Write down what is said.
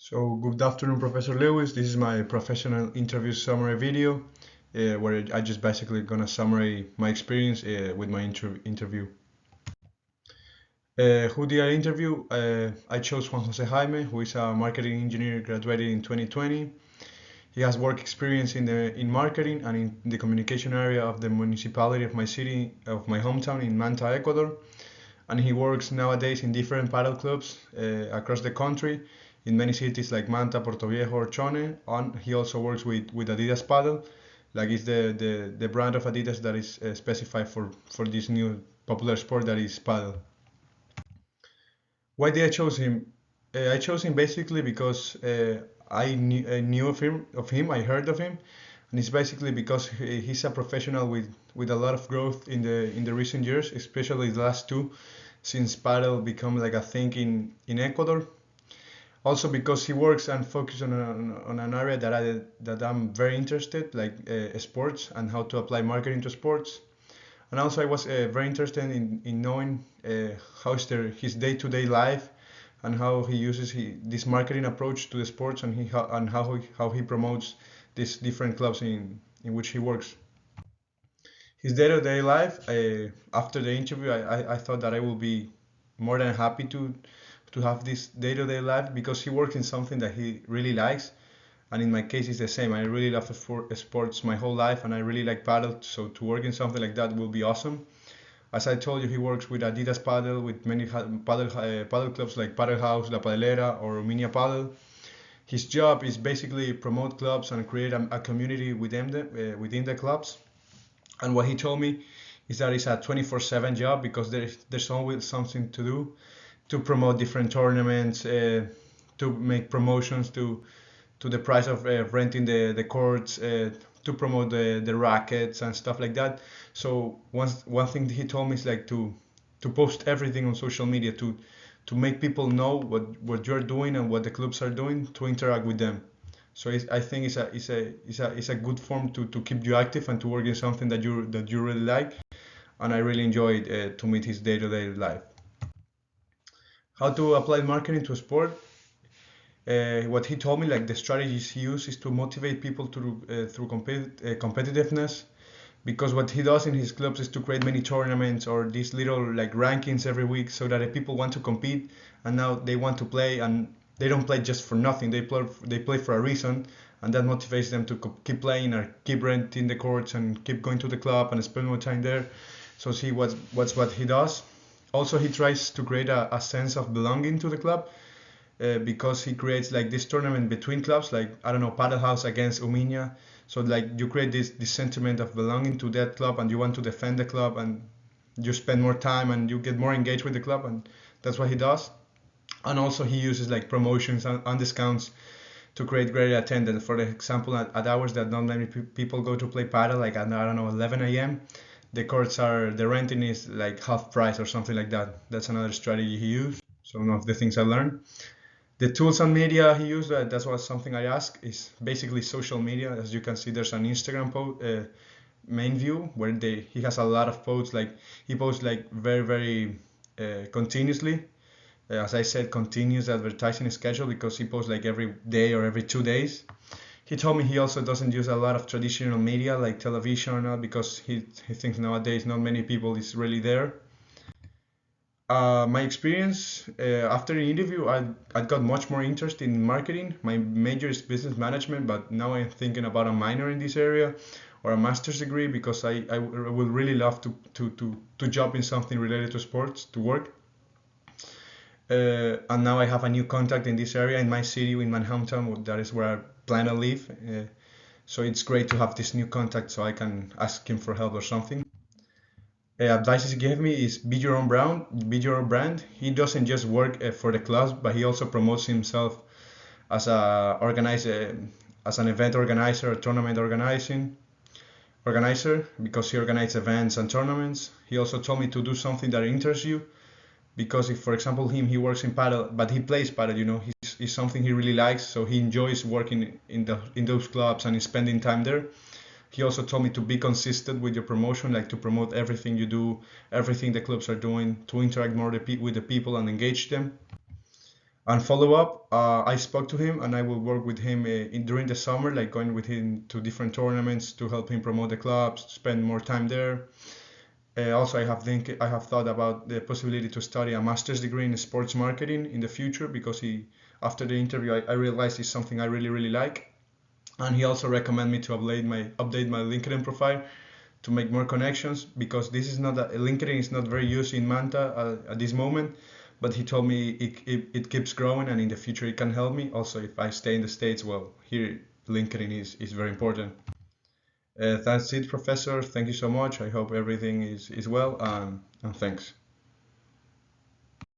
So, good afternoon, Professor Lewis. This is my professional interview summary video, where I just basically gonna summarize my experience with my interview. Who did I interview? I chose Juan Jose Jaime, who is a marketing engineer graduated in 2020. He has work experience in marketing and in the communication area of the municipality of my city, of my hometown in Manta, Ecuador. And he works nowadays in different paddle clubs across the country in many cities like Manta, Puerto Viejo, or Chone. And he also works with Adidas Paddle, like it's the brand of Adidas that is specified for this new popular sport that is paddle. Why did I choose him? I chose him basically because I knew of him, I heard of him, and it's basically because he's a professional with a lot of growth in the recent years, especially the last two, since paddle become like a thing in Ecuador. Also because he works and focuses on an area that I'm very interested, like sports and how to apply marketing to sports. And also I was very interested in knowing how is his day-to-day life and how he uses this marketing approach to the sports and how he promotes these different clubs in which he works. His day-to-day life, after the interview, I thought that I will be more than happy to have this day-to-day life because he works in something that he really likes. And in my case, it's the same. I really love sports my whole life, and I really like paddle. So to work in something like that will be awesome. As I told you, he works with Adidas Paddle, with many paddle clubs like Paddle House, La Padelera, or Minia Paddle. His job is basically promote clubs and create a community within the clubs. And what he told me is that it's a 24/7 job because there's always something to do to promote different tournaments, to make promotions to the price of renting the courts, to promote the rackets and stuff like that. So one thing he told me is like to post everything on social media to make people know what you're doing and what the clubs are doing to interact with them. So I think it's a good form to keep you active and to work in something that you really like. And I really enjoyed to meet his day-to-day life. How to apply marketing to a sport? What he told me, like the strategies he uses is to motivate people through competitiveness, because what he does in his clubs is to create many tournaments or these little like rankings every week so that people want to compete and now they want to play, and they don't play just for nothing. They play for a reason, and that motivates them to keep playing or keep renting the courts and keep going to the club and spend more time there. So see what he does. Also, he tries to create a sense of belonging to the club, because he creates like this tournament between clubs, like I don't know, Paddle House against Uminia. So like you create this sentiment of belonging to that club, and you want to defend the club, and you spend more time and you get more engaged with the club, and that's what he does. And also he uses like promotions and discounts to create greater attendance. For example, at hours that not many people go to play paddle, like at I don't know 11 a.m. The renting is like half price or something like that. That's another strategy he used. So one of the things I learned. The tools and media he used, that was something I asked, is basically social media. As you can see, there's an Instagram main view where he has a lot of posts. Like he posts like very, very continuously. As I said, continuous advertising schedule, because he posts like every day or every 2 days. He told me he also doesn't use a lot of traditional media like television or not, because he thinks nowadays not many people is really there. My experience after the interview, I got much more interest in marketing. My major is business management, but now I'm thinking about a minor in this area or a master's degree, because I would really love to job in something related to sports, to work. And now I have a new contact in this area in my city, in my hometown. That is where I plan to live. So it's great to have this new contact, so I can ask him for help or something. Advices he gave me is be your own brand. He doesn't just work for the clubs, but he also promotes himself as as an event organizer, a tournament organizer, because he organizes events and tournaments. He also told me to do something that interests you, because if, for example, he works in paddle, but he plays paddle, it's something he really likes, so he enjoys working in those clubs and spending time there. He also told me to be consistent with your promotion, like to promote everything you do, everything the clubs are doing, to interact more with the people and engage them. And follow up, I spoke to him and I will work with him during the summer, like going with him to different tournaments to help him promote the clubs, spend more time there. Also, I have thought about the possibility to study a master's degree in sports marketing in the future because after the interview I realized it's something I really like. And he also recommended me to update my LinkedIn profile to make more connections because this is not LinkedIn is not very used in Manta at this moment. But he told me it keeps growing and in the future it can help me. Also, if I stay in the States, well, here LinkedIn is very important. That's it, Professor. Thank you so much. I hope everything is well, and thanks.